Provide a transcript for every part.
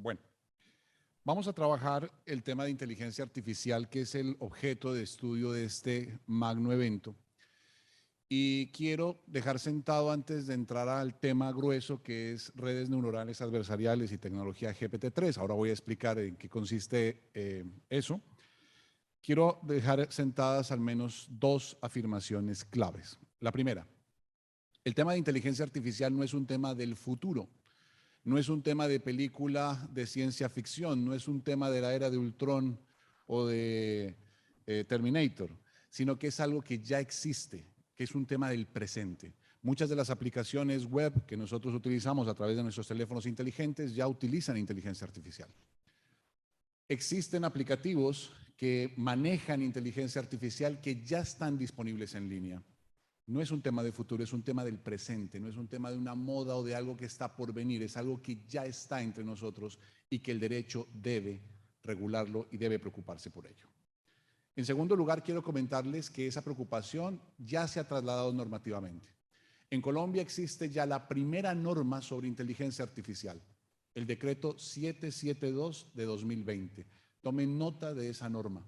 Bueno, vamos a trabajar el tema de inteligencia artificial, que es el objeto de estudio de este magno evento. Y quiero dejar sentado antes de entrar al tema grueso, que es redes neuronales adversariales y tecnología GPT-3. Ahora voy a explicar en qué consiste eso. Quiero dejar sentadas al menos dos afirmaciones claves. La primera, el tema de inteligencia artificial no es un tema del futuro. No es un tema de película de ciencia ficción, no es un tema de la era de Ultron o de Terminator, sino que es algo que ya existe, que es un tema del presente. Muchas de las aplicaciones web que nosotros utilizamos a través de nuestros teléfonos inteligentes ya utilizan inteligencia artificial. Existen aplicativos que manejan inteligencia artificial que ya están disponibles en línea. No es un tema de futuro, es un tema del presente, no es un tema de una moda o de algo que está por venir, es algo que ya está entre nosotros y que el derecho debe regularlo y debe preocuparse por ello. En segundo lugar, quiero comentarles que esa preocupación ya se ha trasladado normativamente. En Colombia existe ya la primera norma sobre inteligencia artificial, el decreto 772 de 2020. Tomen nota de esa norma.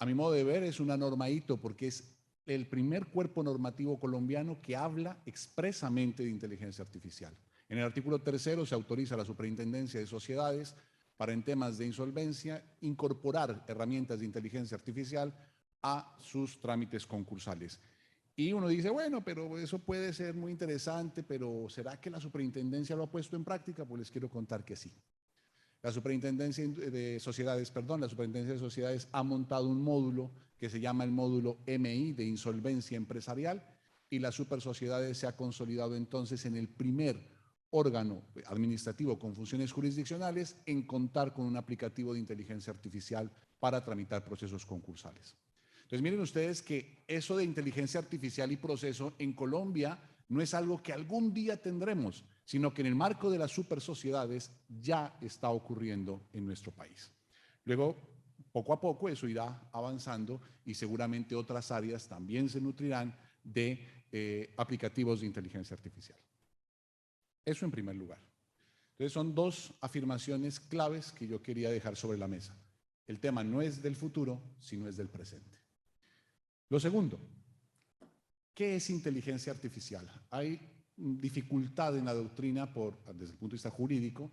A mi modo de ver, es una norma hito porque es el primer cuerpo normativo colombiano que habla expresamente de inteligencia artificial. En el artículo 3 se autoriza a la Superintendencia de Sociedades para, en temas de insolvencia, incorporar herramientas de inteligencia artificial a sus trámites concursales. Y uno dice, bueno, pero eso puede ser muy interesante, pero ¿será que la Superintendencia lo ha puesto en práctica? Pues les quiero contar que sí. La Superintendencia de Sociedades ha montado un módulo que se llama el módulo MI de insolvencia empresarial y las supersociedades se ha consolidado entonces en el primer órgano administrativo con funciones jurisdiccionales en contar con un aplicativo de inteligencia artificial para tramitar procesos concursales. Entonces miren ustedes que eso de inteligencia artificial y proceso en Colombia no es algo que algún día tendremos, sino que en el marco de las supersociedades ya está ocurriendo en nuestro país. Luego, poco a poco, eso irá avanzando y seguramente otras áreas también se nutrirán de aplicativos de inteligencia artificial. Eso en primer lugar. Entonces son dos afirmaciones claves que yo quería dejar sobre la mesa. El tema no es del futuro, sino es del presente. Lo segundo, ¿qué es inteligencia artificial? Hay dificultad en la doctrina desde el punto de vista jurídico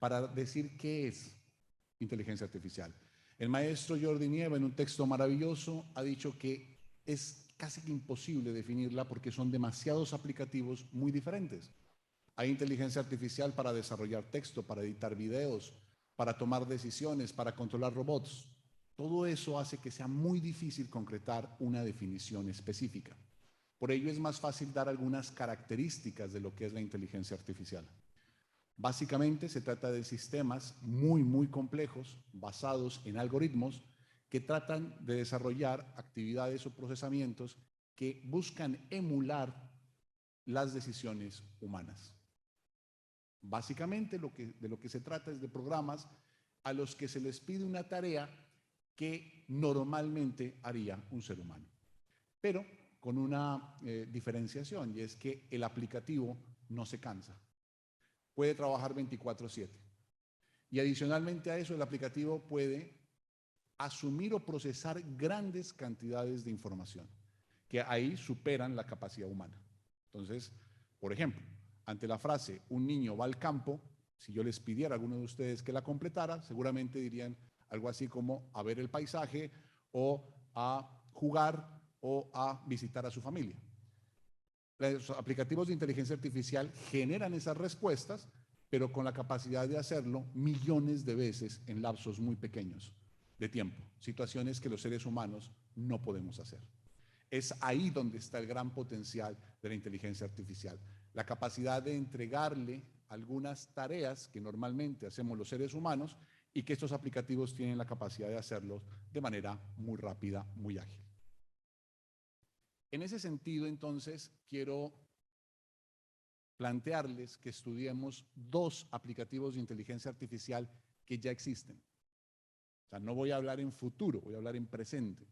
para decir qué es inteligencia artificial. El maestro Jordi Nieva, en un texto maravilloso, ha dicho que es casi que imposible definirla porque son demasiados aplicativos muy diferentes. Hay inteligencia artificial para desarrollar texto, para editar videos, para tomar decisiones, para controlar robots. Todo eso hace que sea muy difícil concretar una definición específica. Por ello es más fácil dar algunas características de lo que es la inteligencia artificial. Básicamente se trata de sistemas muy complejos basados en algoritmos que tratan de desarrollar actividades o procesamientos que buscan emular las decisiones humanas. Básicamente de lo que se trata es de programas a los que se les pide una tarea que normalmente haría un ser humano. Pero con una diferenciación, y es que el aplicativo no se cansa. Puede trabajar 24/7. Y adicionalmente a eso, el aplicativo puede asumir o procesar grandes cantidades de información, que ahí superan la capacidad humana. Entonces, por ejemplo, ante la frase, un niño va al campo, si yo les pidiera a alguno de ustedes que la completara, seguramente dirían algo así como a ver el paisaje o a jugar o a visitar a su familia. Los aplicativos de inteligencia artificial generan esas respuestas, pero con la capacidad de hacerlo millones de veces en lapsos muy pequeños de tiempo, situaciones que los seres humanos no podemos hacer. Es ahí donde está el gran potencial de la inteligencia artificial, la capacidad de entregarle algunas tareas que normalmente hacemos los seres humanos y que estos aplicativos tienen la capacidad de hacerlo de manera muy rápida, muy ágil. En ese sentido, entonces, quiero plantearles que estudiemos dos aplicativos de inteligencia artificial que ya existen. O sea, no voy a hablar en futuro, voy a hablar en presente.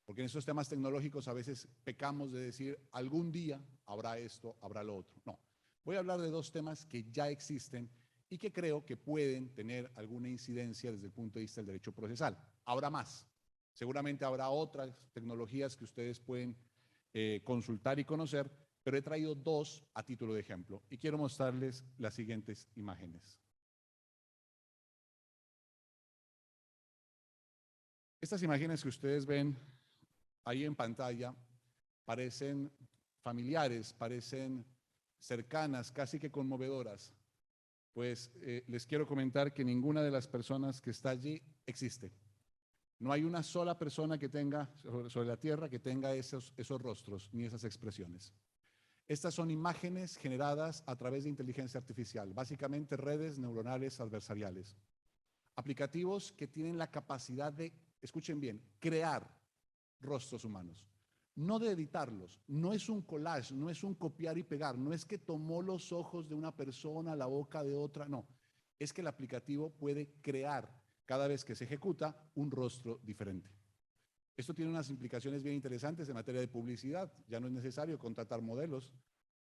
Porque en estos temas tecnológicos a veces pecamos de decir, algún día habrá esto, habrá lo otro. No, voy a hablar de dos temas que ya existen y que creo que pueden tener alguna incidencia desde el punto de vista del derecho procesal. Habrá más. Seguramente habrá otras tecnologías que ustedes pueden consultar y conocer, pero he traído dos a título de ejemplo y quiero mostrarles las siguientes imágenes. Estas imágenes que ustedes ven ahí en pantalla parecen familiares, parecen cercanas, casi que conmovedoras. Pues les quiero comentar que ninguna de las personas que está allí existe. No hay una sola persona que tenga sobre la tierra que tenga esos rostros ni esas expresiones. Estas son imágenes generadas a través de inteligencia artificial, básicamente redes neuronales adversariales. Aplicativos que tienen la capacidad de, escuchen bien, crear rostros humanos. No de editarlos, no es un collage, no es un copiar y pegar, no es que tomó los ojos de una persona, la boca de otra, no. Es que el aplicativo puede crear, cada vez que se ejecuta, un rostro diferente. Esto tiene unas implicaciones bien interesantes en materia de publicidad. Ya no es necesario contratar modelos,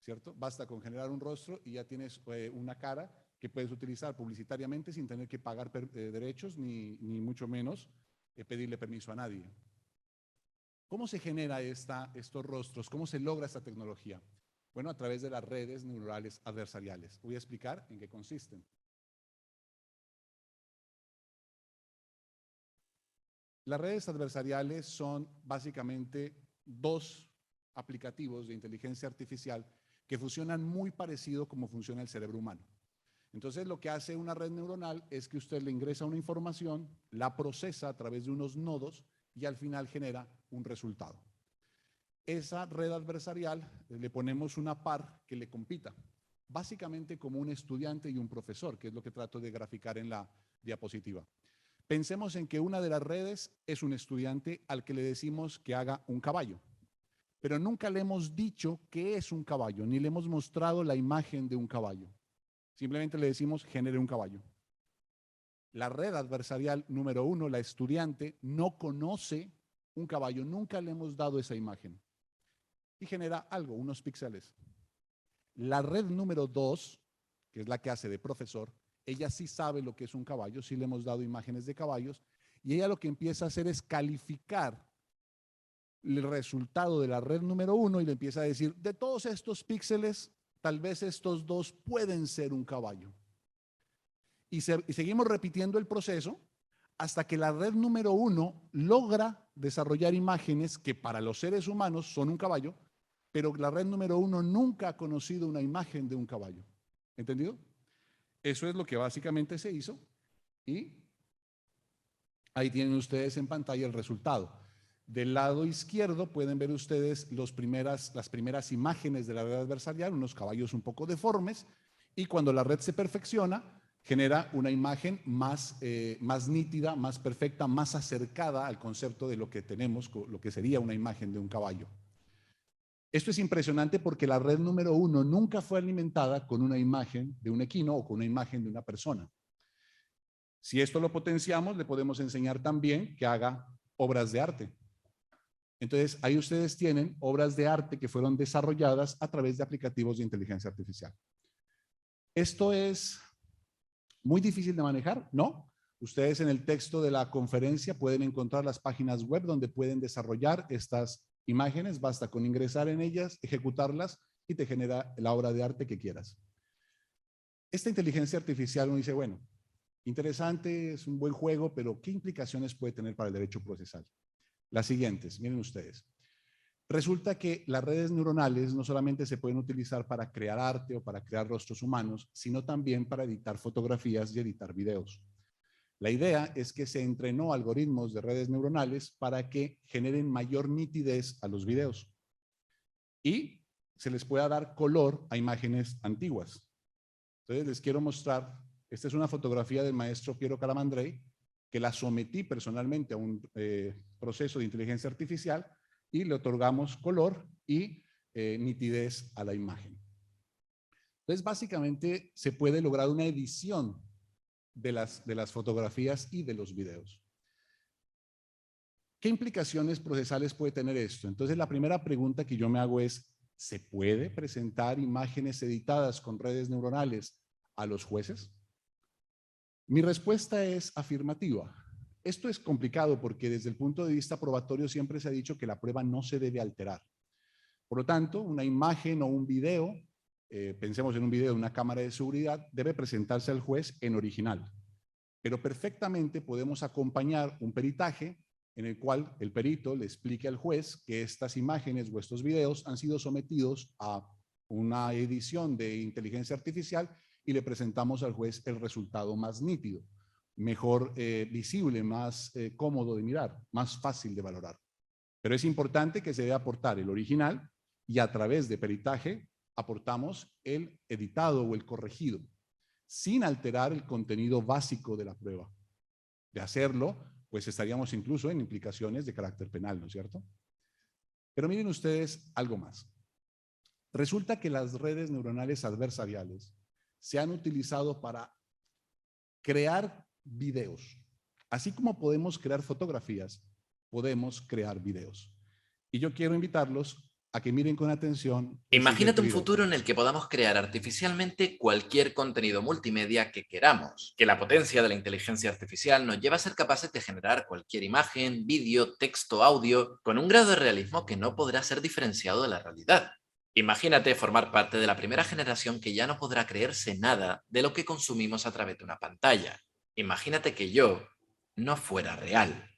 ¿cierto? Basta con generar un rostro y ya tienes una cara que puedes utilizar publicitariamente sin tener que pagar derechos ni mucho menos pedirle permiso a nadie. ¿Cómo se genera estos rostros? ¿Cómo se logra esta tecnología? Bueno, a través de las redes neuronales adversariales. Voy a explicar en qué consisten. Las redes adversariales son básicamente dos aplicativos de inteligencia artificial que funcionan muy parecido como funciona el cerebro humano. Entonces, lo que hace una red neuronal es que usted le ingresa una información, la procesa a través de unos nodos y al final genera un resultado. Esa red adversarial le ponemos una par que le compita, básicamente como un estudiante y un profesor, que es lo que trato de graficar en la diapositiva. Pensemos en que una de las redes es un estudiante al que le decimos que haga un caballo, pero nunca le hemos dicho qué es un caballo, ni le hemos mostrado la imagen de un caballo. Simplemente le decimos genere un caballo. La red adversarial número 1, la estudiante, no conoce un caballo, nunca le hemos dado esa imagen y genera algo, unos píxeles. La red número 2, que es la que hace de profesor, ella sí sabe lo que es un caballo, sí le hemos dado imágenes de caballos, y ella lo que empieza a hacer es calificar el resultado de la red número 1 y le empieza a decir, de todos estos píxeles, tal vez estos dos pueden ser un caballo. Y seguimos repitiendo el proceso hasta que la red número 1 logra desarrollar imágenes que para los seres humanos son un caballo, pero la red número 1 nunca ha conocido una imagen de un caballo. ¿Entendido? Eso es lo que básicamente se hizo y ahí tienen ustedes en pantalla el resultado. Del lado izquierdo pueden ver ustedes las primeras imágenes de la red adversarial, unos caballos un poco deformes, y cuando la red se perfecciona, genera una imagen más nítida, más perfecta, más acercada al concepto de lo que tenemos, lo que sería una imagen de un caballo. Esto es impresionante porque la red número 1 nunca fue alimentada con una imagen de un equino o con una imagen de una persona. Si esto lo potenciamos, le podemos enseñar también que haga obras de arte. Entonces, ahí ustedes tienen obras de arte que fueron desarrolladas a través de aplicativos de inteligencia artificial. ¿Esto es muy difícil de manejar? No. Ustedes en el texto de la conferencia pueden encontrar las páginas web donde pueden desarrollar estas imágenes, basta con ingresar en ellas, ejecutarlas y te genera la obra de arte que quieras. Esta inteligencia artificial uno dice, bueno, interesante, es un buen juego, pero ¿qué implicaciones puede tener para el derecho procesal? Las siguientes, miren ustedes. Resulta que las redes neuronales no solamente se pueden utilizar para crear arte o para crear rostros humanos, sino también para editar fotografías y editar videos. La idea es que se entrenó algoritmos de redes neuronales para que generen mayor nitidez a los videos y se les pueda dar color a imágenes antiguas. Entonces les quiero mostrar, esta es una fotografía del maestro Piero Calamandrei, que la sometí personalmente a un proceso de inteligencia artificial y le otorgamos color y nitidez a la imagen. Entonces básicamente se puede lograr una edición de las fotografías y de los videos. ¿Qué implicaciones procesales puede tener esto? Entonces, la primera pregunta que yo me hago es, ¿se puede presentar imágenes editadas con redes neuronales a los jueces? Mi respuesta es afirmativa. Esto es complicado porque desde el punto de vista probatorio siempre se ha dicho que la prueba no se debe alterar. Por lo tanto, una imagen o un video, pensemos en un video de una cámara de seguridad, debe presentarse al juez en original. Pero perfectamente podemos acompañar un peritaje en el cual el perito le explique al juez que estas imágenes o estos videos han sido sometidos a una edición de inteligencia artificial y le presentamos al juez el resultado más nítido, mejor visible, más cómodo de mirar, más fácil de valorar. Pero es importante que se debe aportar el original y a través de peritaje aportamos el editado o el corregido, sin alterar el contenido básico de la prueba. De hacerlo, pues estaríamos incluso en implicaciones de carácter penal, ¿no es cierto? Pero miren ustedes algo más. Resulta que las redes neuronales adversariales se han utilizado para crear videos. Así como podemos crear fotografías, podemos crear videos. Y yo quiero invitarlos a que miren con atención el Imagínate siguiente un video. futuro en el que podamos crear artificialmente cualquier contenido multimedia que queramos, que la potencia de la inteligencia artificial nos lleve a ser capaces de generar cualquier imagen, vídeo, texto, audio, con un grado de realismo que no podrá ser diferenciado de la realidad. Imagínate formar parte de la primera generación que ya no podrá creerse nada de lo que consumimos a través de una pantalla. Imagínate que yo no fuera real.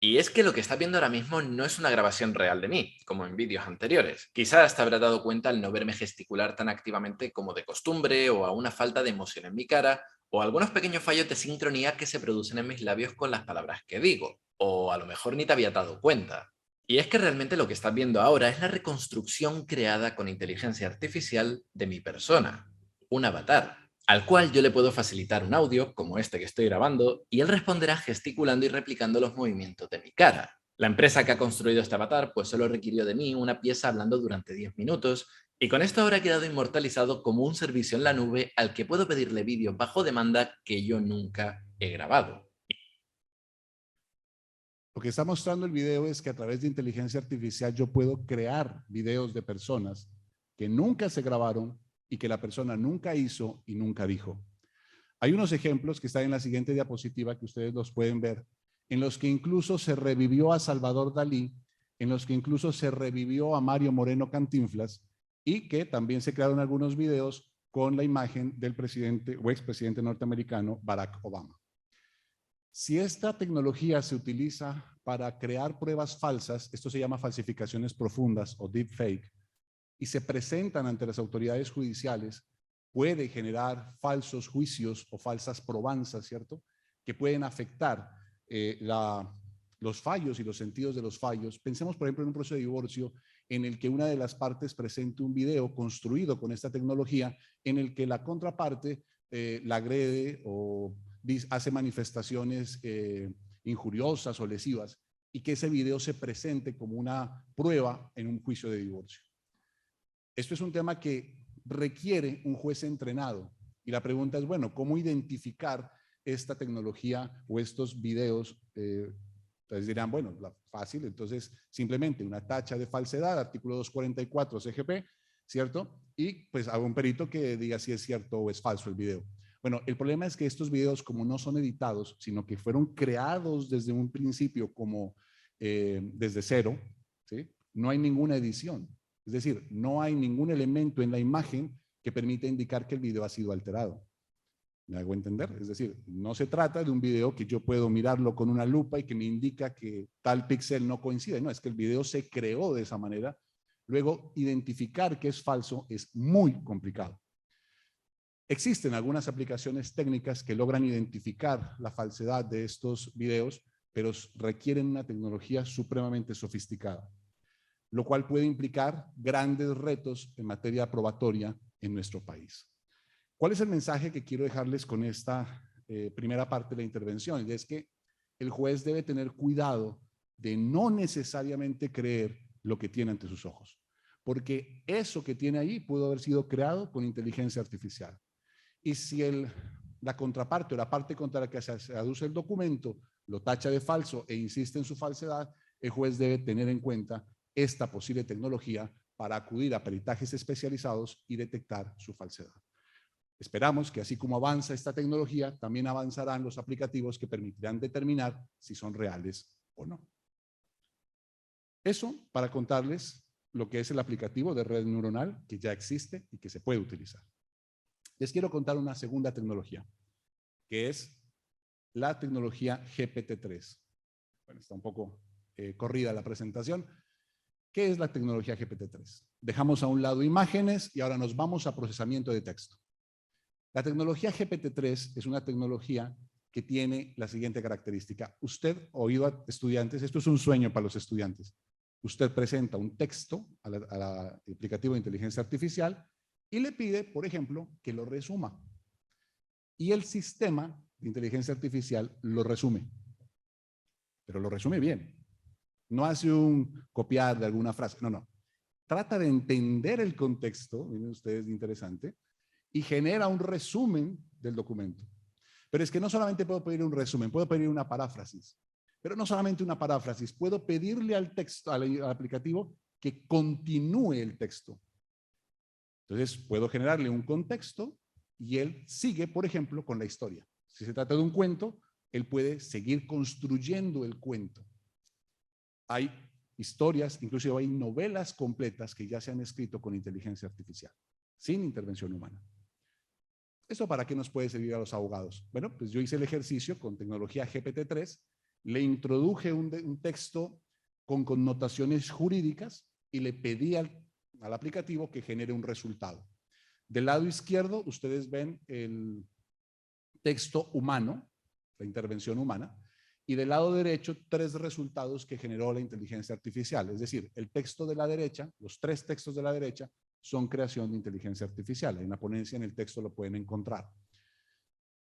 Y es que lo que estás viendo ahora mismo no es una grabación real de mí, como en vídeos anteriores. Quizás te habrás dado cuenta al no verme gesticular tan activamente como de costumbre, o a una falta de emoción en mi cara, o a algunos pequeños fallos de sincronía que se producen en mis labios con las palabras que digo. O a lo mejor ni te habías dado cuenta. Y es que realmente lo que estás viendo ahora es la reconstrucción creada con inteligencia artificial de mi persona, un avatar, al cual yo le puedo facilitar un audio, como este que estoy grabando, y él responderá gesticulando y replicando los movimientos de mi cara. La empresa que ha construido este avatar pues solo requirió de mí una pieza hablando durante 10 minutos, y con esto habrá quedado inmortalizado como un servicio en la nube al que puedo pedirle vídeos bajo demanda que yo nunca he grabado. Lo que está mostrando el video es que a través de inteligencia artificial yo puedo crear videos de personas que nunca se grabaron y que la persona nunca hizo y nunca dijo. Hay unos ejemplos que están en la siguiente diapositiva que ustedes los pueden ver, en los que incluso se revivió a Salvador Dalí, en los que incluso se revivió a Mario Moreno Cantinflas y que también se crearon algunos videos con la imagen del presidente o expresidente norteamericano Barack Obama. Si esta tecnología se utiliza para crear pruebas falsas, esto se llama falsificaciones profundas o deepfake, y se presentan ante las autoridades judiciales, puede generar falsos juicios o falsas probanzas, ¿cierto? Que pueden afectar los fallos y los sentidos de los fallos. Pensemos, por ejemplo, en un proceso de divorcio en el que una de las partes presente un video construido con esta tecnología en el que la contraparte la agrede o hace manifestaciones injuriosas o lesivas y que ese video se presente como una prueba en un juicio de divorcio. Esto es un tema que requiere un juez entrenado y la pregunta es, bueno, ¿cómo identificar esta tecnología o estos videos? Entonces dirán, bueno, fácil, entonces simplemente una tacha de falsedad, artículo 244 CGP, ¿cierto? Y pues hago un perito que diga si es cierto o es falso el video. Bueno, el problema es que estos videos, como no son editados, sino que fueron creados desde un principio como desde cero, ¿sí? No hay ninguna edición. Es decir, no hay ningún elemento en la imagen que permita indicar que el video ha sido alterado. ¿Me hago entender? Es decir, no se trata de un video que yo puedo mirarlo con una lupa y que me indica que tal píxel no coincide. No, es que el video se creó de esa manera. Luego, identificar que es falso es muy complicado. Existen algunas aplicaciones técnicas que logran identificar la falsedad de estos videos, pero requieren una tecnología supremamente sofisticada, lo cual puede implicar grandes retos en materia probatoria en nuestro país. ¿Cuál es el mensaje que quiero dejarles con esta primera parte de la intervención? Y es que el juez debe tener cuidado de no necesariamente creer lo que tiene ante sus ojos, porque eso que tiene ahí pudo haber sido creado con inteligencia artificial. Y si la contraparte o la parte contra la que se aduce el documento lo tacha de falso e insiste en su falsedad, el juez debe tener en cuenta esta posible tecnología para acudir a peritajes especializados y detectar su falsedad. Esperamos que así como avanza esta tecnología, también avanzarán los aplicativos que permitirán determinar si son reales o no. Eso para contarles lo que es el aplicativo de red neuronal que ya existe y que se puede utilizar. Les quiero contar una segunda tecnología, que es la tecnología GPT-3. Bueno, está un poco corrida la presentación. ¿Qué es la tecnología GPT-3? Dejamos a un lado imágenes y ahora nos vamos a procesamiento de texto. La tecnología GPT-3 es una tecnología que tiene la siguiente característica. Usted, oído a estudiantes, esto es un sueño para los estudiantes. Usted presenta un texto al aplicativo de inteligencia artificial y le pide, por ejemplo, que lo resuma. Y el sistema de inteligencia artificial lo resume. Pero lo resume bien. No hace un copiar de alguna frase, no. Trata de entender el contexto, miren ustedes, interesante, y genera un resumen del documento. Pero es que no solamente puedo pedir un resumen, puedo pedir una paráfrasis. Pero no solamente una paráfrasis, puedo pedirle al texto, al aplicativo, que continúe el texto. Entonces, puedo generarle un contexto y él sigue, por ejemplo, con la historia. Si se trata de un cuento, él puede seguir construyendo el cuento. Hay historias, inclusive hay novelas completas que ya se han escrito con inteligencia artificial, sin intervención humana. ¿Esto para qué nos puede servir a los abogados? Bueno, pues yo hice el ejercicio con tecnología GPT-3, le introduje un texto con connotaciones jurídicas y le pedí al aplicativo que genere un resultado. Del lado izquierdo, ustedes ven el texto humano, la intervención humana, y del lado derecho, 3 resultados que generó la inteligencia artificial. Es decir, el texto de la derecha, los 3 textos de la derecha, son creación de inteligencia artificial. Hay una ponencia en el texto, lo pueden encontrar.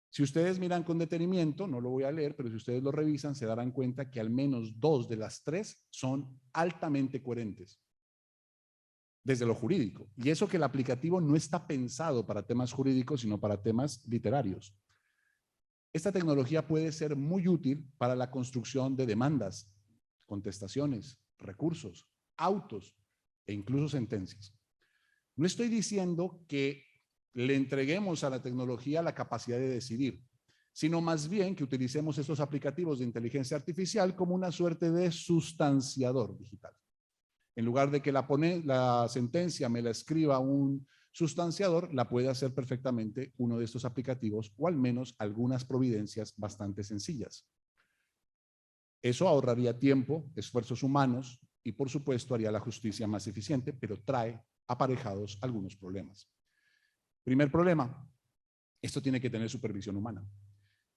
Si ustedes miran con detenimiento, no lo voy a leer, pero si ustedes lo revisan, se darán cuenta que al menos 2 de las 3 son altamente coherentes desde lo jurídico. Y eso que el aplicativo no está pensado para temas jurídicos, sino para temas literarios. Esta tecnología puede ser muy útil para la construcción de demandas, contestaciones, recursos, autos e incluso sentencias. No estoy diciendo que le entreguemos a la tecnología la capacidad de decidir, sino más bien que utilicemos estos aplicativos de inteligencia artificial como una suerte de sustanciador digital. En lugar de que la sentencia me la escriba un sustanciador, la puede hacer perfectamente uno de estos aplicativos o al menos algunas providencias bastante sencillas. Eso ahorraría tiempo, esfuerzos humanos y por supuesto haría la justicia más eficiente, pero trae aparejados algunos problemas. Primer problema, esto tiene que tener supervisión humana.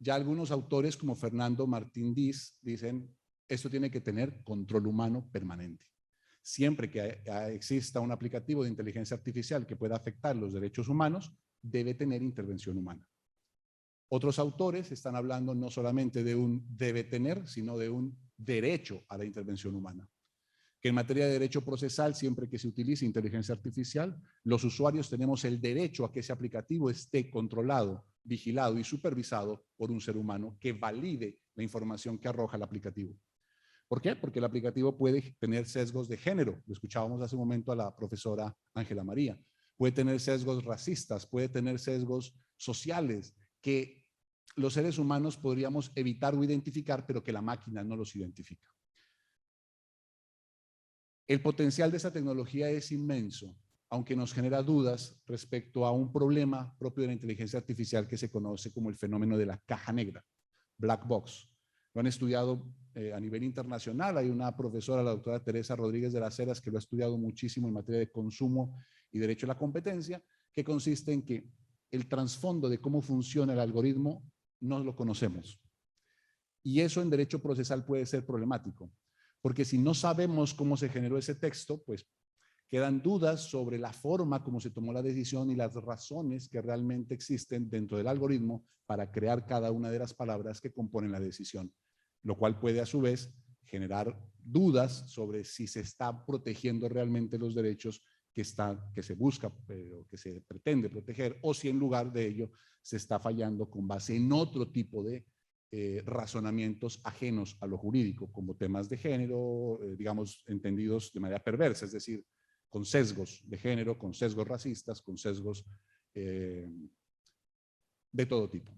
Ya algunos autores como Fernando Martín Diz dicen, esto tiene que tener control humano permanente. Siempre que exista un aplicativo de inteligencia artificial que pueda afectar los derechos humanos, debe tener intervención humana. Otros autores están hablando no solamente de un debe tener, sino de un derecho a la intervención humana. Que en materia de derecho procesal, siempre que se utilice inteligencia artificial, los usuarios tenemos el derecho a que ese aplicativo esté controlado, vigilado y supervisado por un ser humano que valide la información que arroja el aplicativo. ¿Por qué? Porque el aplicativo puede tener sesgos de género. Lo escuchábamos hace un momento a la profesora Ángela María. Puede tener sesgos racistas, puede tener sesgos sociales que los seres humanos podríamos evitar o identificar, pero que la máquina no los identifica. El potencial de esa tecnología es inmenso, aunque nos genera dudas respecto a un problema propio de la inteligencia artificial que se conoce como el fenómeno de la caja negra, black box. Lo han estudiado a nivel internacional. Hay una profesora, la doctora Teresa Rodríguez de las Heras, que lo ha estudiado muchísimo en materia de consumo y derecho a la competencia, que consiste en que el trasfondo de cómo funciona el algoritmo no lo conocemos. Y eso en derecho procesal puede ser problemático, porque si no sabemos cómo se generó ese texto, pues quedan dudas sobre la forma como se tomó la decisión y las razones que realmente existen dentro del algoritmo para crear cada una de las palabras que componen la decisión, lo cual puede a su vez generar dudas sobre si se está protegiendo realmente los derechos que se busca, pero que se pretende proteger, o si en lugar de ello se está fallando con base en otro tipo de razonamientos ajenos a lo jurídico, como temas de género, digamos, entendidos de manera perversa, es decir, con sesgos de género, con sesgos racistas, con sesgos de todo tipo.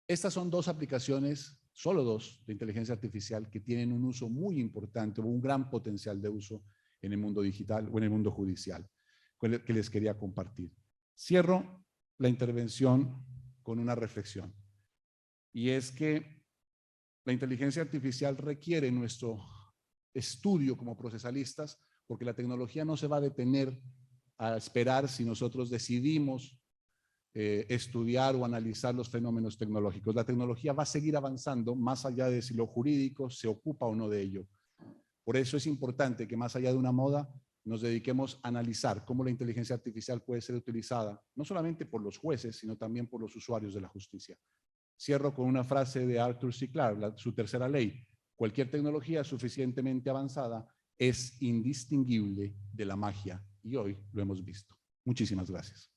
Estas son dos aplicaciones, solo dos, de inteligencia artificial que tienen un uso muy importante, un gran potencial de uso en el mundo digital o en el mundo judicial, que les quería compartir. Cierro la intervención con una reflexión, y es que la inteligencia artificial requiere nuestro estudio como procesalistas, porque la tecnología no se va a detener a esperar si nosotros decidimos estudiar o analizar los fenómenos tecnológicos. La tecnología va a seguir avanzando más allá de si lo jurídico se ocupa o no de ello. Por eso es importante que más allá de una moda nos dediquemos a analizar cómo la inteligencia artificial puede ser utilizada, no solamente por los jueces, sino también por los usuarios de la justicia. Cierro con una frase de Arthur C. Clarke, su tercera ley: cualquier tecnología suficientemente avanzada es indistinguible de la magia, y hoy lo hemos visto. Muchísimas gracias.